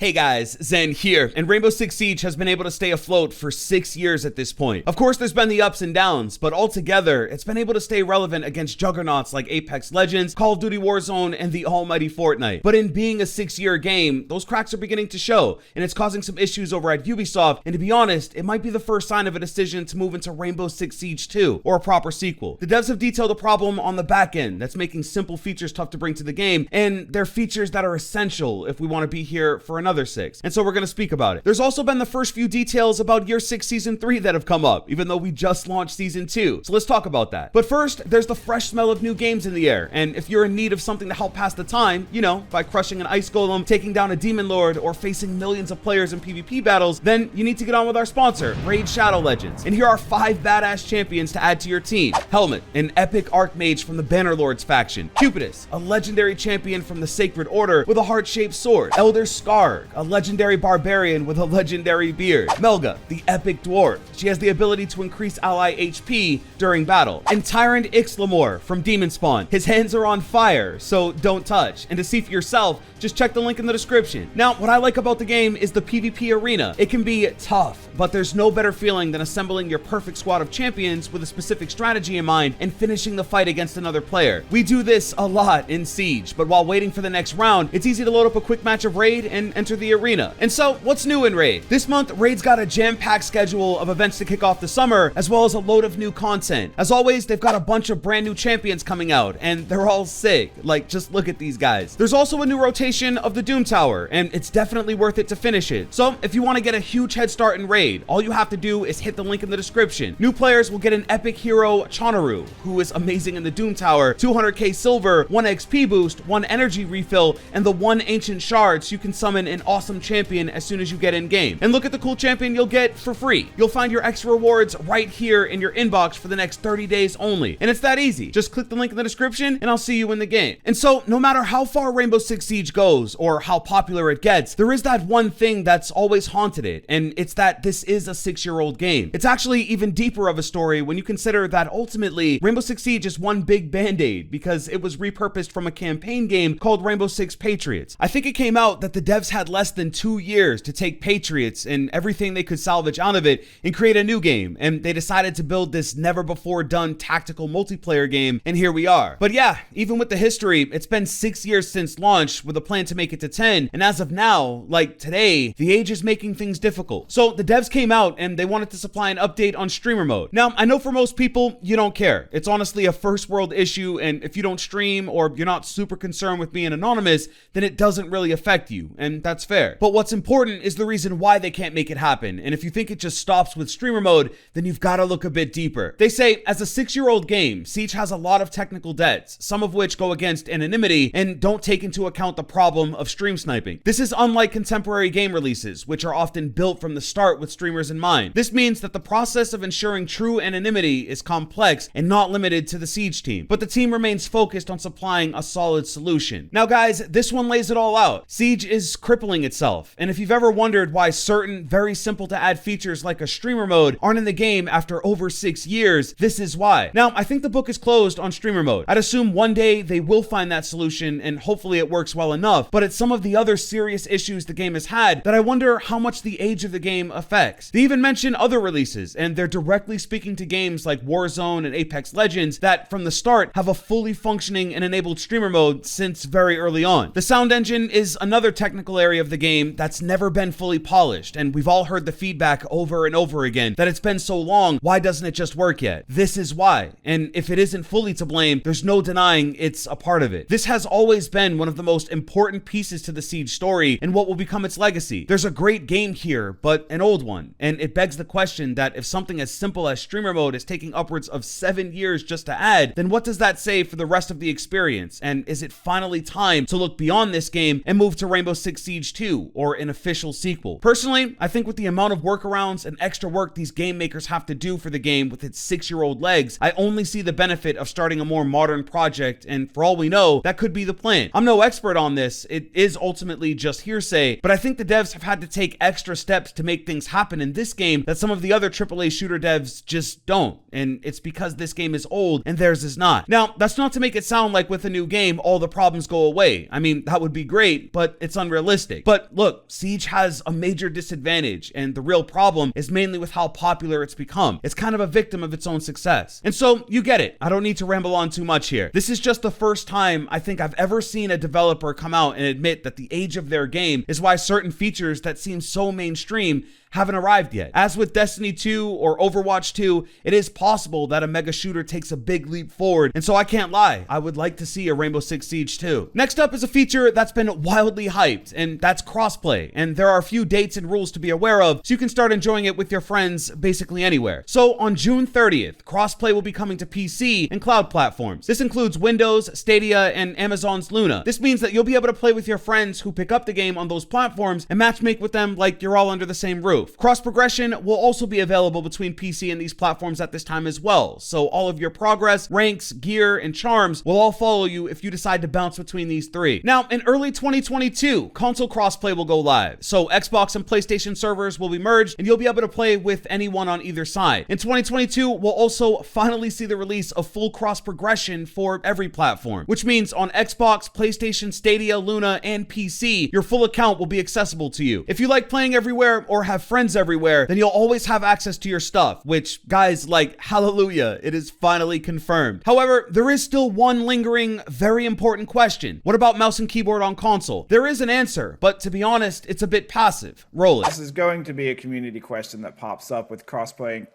Hey guys, Zen here, and Rainbow Six Siege has been able to stay afloat for 6 years at this point. Of course, there's been the ups and downs, but altogether, it's been able to stay relevant against juggernauts like Apex Legends, Call of Duty Warzone, and the almighty Fortnite. But in being a 6-year game, those cracks are beginning to show, and it's causing some issues over at Ubisoft, and to be honest, it might be the first sign of a decision to move into Rainbow Six Siege 2, or a proper sequel. The devs have detailed a problem on the back end that's making simple features tough to bring to the game, and they're features that are essential if we want to be here for another 6. And so we're going to speak about it. There's also been the first few details about Y6S3 Season 3 that have come up, even though we just launched Season 2. So let's talk about that. But first, there's the fresh smell of new games in the air. And if you're in need of something to help pass the time, you know, by crushing an ice golem, taking down a demon lord, or facing millions of players in PvP battles, then you need to get on with our sponsor, Raid Shadow Legends. And here are 5 badass champions to add to your team. Helmet, an epic archmage from the Bannerlords faction. Cupidus, a legendary champion from the Sacred Order with a heart-shaped sword. Elder Skarg, a legendary barbarian with a legendary beard. Melga, the epic dwarf. She has the ability to increase ally HP during battle. And Tyrant Ixlamor from Demon Spawn. His hands are on fire, so don't touch. And to see for yourself, just check the link in the description. Now, what I like about the game is the PvP arena. It can be tough, but there's no better feeling than assembling your perfect squad of champions with a specific strategy in mind and finishing the fight against another player. We do this a lot in Siege, but while waiting for the next round, it's easy to load up a quick match of Raid and enter the arena. And so, what's new in Raid? This month, Raid's got a jam-packed schedule of events to kick off the summer, as well as a load of new content. As always, they've got a bunch of brand new champions coming out, and they're all sick. Like, just look at these guys. There's also a new rotation of the Doom Tower, and it's definitely worth it to finish it. So, if you want to get a huge head start in Raid, all you have to do is hit the link in the description. New players will get an epic hero, Chonaru, who is amazing in the Doom Tower, 200k silver, 1 XP boost, 1 energy refill, and the 1 ancient shard so you can summon an awesome champion as soon as you get in game. And look at the cool champion you'll get for free. You'll find your extra rewards right here in your inbox for the next 30 days only. And it's that easy. Just click the link in the description and I'll see you in the game. And so no matter how far Rainbow Six Siege goes or how popular it gets, there is that one thing that's always haunted it, and it's that this is a 6-year-old game. It's actually even deeper of a story when you consider that ultimately Rainbow Six Siege is one big band-aid because it was repurposed from a campaign game called Rainbow Six Patriots. I think it came out that the devs had less than 2 years to take Patriots and everything they could salvage out of it and create a new game, and they decided to build this never before done tactical multiplayer game, and here we are. But yeah, even with the history, it's been 6 years since launch with a plan to make it to 10, and as of now, like today, the age is making things difficult. So the devs came out and they wanted to supply an update on streamer mode. Now, I know for most people, you don't care. It's honestly a first world issue, and if you don't stream or you're not super concerned with being anonymous, then it doesn't really affect you, and that's fair. But what's important is the reason why they can't make it happen, and if you think it just stops with streamer mode, then you've got to look a bit deeper. They say, as a 6-year-old game, Siege has a lot of technical debts, some of which go against anonymity and don't take into account the problem of stream sniping. This is unlike contemporary game releases, which are often built from the start with streamers in mind. This means that the process of ensuring true anonymity is complex and not limited to the Siege team, but the team remains focused on supplying a solid solution. Now guys, this one lays it all out. Siege is crippling itself, and if you've ever wondered why certain very simple to add features like a streamer mode aren't in the game after over 6 years, this is why. Now, I think the book is closed on streamer mode. I'd assume one day they will find that solution and hopefully it works well enough, but it's some of the other serious issues the game has had that I wonder how much the age of the game affects. They even mention other releases, and they're directly speaking to games like Warzone and Apex Legends that from the start have a fully functioning and enabled streamer mode since very early on. The sound engine is another technical area of the game that's never been fully polished, and we've all heard the feedback over and over again that it's been so long, why doesn't it just work yet? This is why, and if it isn't fully to blame, there's no denying it's a part of it. This has always been one of the most important pieces to the Siege story and what will become its legacy. There's a great game here, but an old one, and it begs the question that if something as simple as streamer mode is taking upwards of 7 years just to add, then what does that say for the rest of the experience? And is it finally time to look beyond this game and move to Rainbow Six Siege 2 or an official sequel? Personally, I think with the amount of workarounds and extra work these game makers have to do for the game with its 6-year-old legs, I only see the benefit of starting a more modern project, and for all we know, that could be the plan. I'm no expert on this, it is ultimately just hearsay, but I think the devs have had to take extra steps to make things happen in this game that some of the other AAA shooter devs just don't, and it's because this game is old and theirs is not. Now, that's not to make it sound like with a new game all the problems go away. I mean, that would be great, but it's unrealistic. realistic. But look, Siege has a major disadvantage, and the real problem is mainly with how popular it's become. It's kind of a victim of its own success. And so you get it. I don't need to ramble on too much here. This is just the first time I think I've ever seen a developer come out and admit that the age of their game is why certain features that seem so mainstream haven't arrived yet. As with Destiny 2 or Overwatch 2, it is possible that a mega shooter takes a big leap forward, and so I can't lie, I would like to see a Rainbow Six Siege 2. Next up is a feature that's been wildly hyped, and that's crossplay, and there are a few dates and rules to be aware of, so you can start enjoying it with your friends basically anywhere. So on June 30th, crossplay will be coming to PC and cloud platforms. This includes Windows, Stadia, and Amazon's Luna. This means that you'll be able to play with your friends who pick up the game on those platforms and matchmake with them like you're all under the same roof. Cross progression will also be available between PC and these platforms at this time as well, so all of your progress, ranks, gear, and charms will all follow you if you decide to bounce between these three. Now, in early 2022, console crossplay will go live, so Xbox and PlayStation servers will be merged, and you'll be able to play with anyone on either side. In 2022, we'll also finally see the release of full cross progression for every platform, which means on Xbox, PlayStation, Stadia, Luna, and PC, your full account will be accessible to you. If you like playing everywhere or have friends everywhere, then you'll always have access to your stuff, which, guys, like, hallelujah, it is finally confirmed. However, there is still one lingering, very important question. What about mouse and keyboard on console? There is an answer, but to be honest, it's a bit passive. Roll it. This is going to be a community question that pops up with crossplay,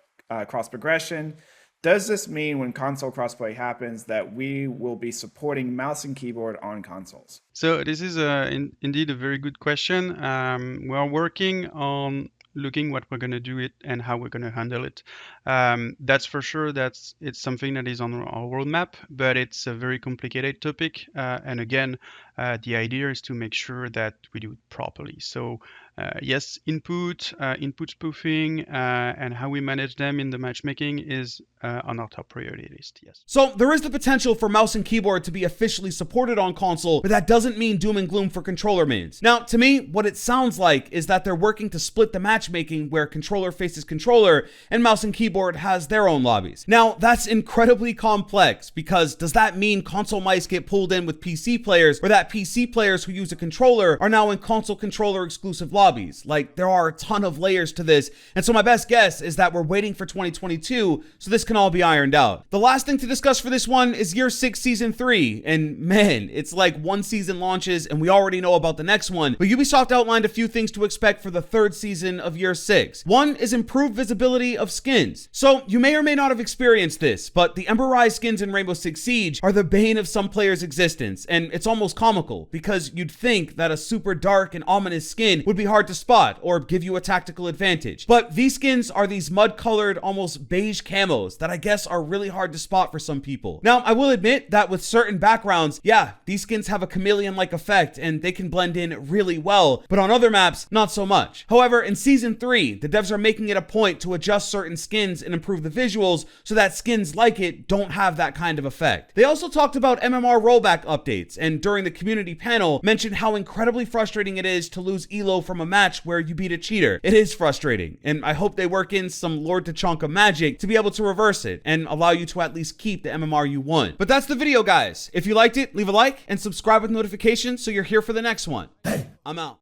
cross progression. Does this mean when console crossplay happens that we will be supporting mouse and keyboard on consoles? So this is indeed a very good question. We are working on looking what we're going to do it and how we're going to handle it. That's for sure. It's something that is on our roadmap, but it's a very complicated topic. And again, the idea is to make sure that we do it properly. So yes, input spoofing, and how we manage them in the matchmaking is on our top priority list, yes. So there is the potential for mouse and keyboard to be officially supported on console, but that doesn't mean doom and gloom for controller mains. Now, to me, what it sounds like is that they're working to split the matchmaking where controller faces controller and mouse and keyboard has their own lobbies. Now, that's incredibly complex because does that mean console mice get pulled in with PC players, or that PC players who use a controller are now in console controller exclusive lobbies? Like, there are a ton of layers to this, and so my best guess is that we're waiting for 2022 so this can all be ironed out. The last thing to discuss for this one is Year 6 Season 3, and man, it's like one season launches and we already know about the next one, but Ubisoft outlined a few things to expect for the third season of Year 6. One is improved visibility of skins. So you may or may not have experienced this, but the Ember Rise skins in Rainbow Six Siege are the bane of some players' existence, and it's almost comical because you'd think that a super dark and ominous skin would be hard to spot or give you a tactical advantage. But these skins are these mud-colored, almost beige camos that I guess are really hard to spot for some people. Now, I will admit that with certain backgrounds, yeah, these skins have a chameleon-like effect and they can blend in really well, but on other maps, not so much. However, in Season 3, the devs are making it a point to adjust certain skins and improve the visuals so that skins like it don't have that kind of effect. They also talked about MMR rollback updates, and during the community panel, mentioned how incredibly frustrating it is to lose elo from a match where you beat a cheater. It is frustrating, and I hope they work in some Lord Tachanka magic to be able to reverse it and allow you to at least keep the MMR you won. But that's the video, guys. If you liked it, leave a like and subscribe with notifications so you're here for the next one. Hey, I'm out.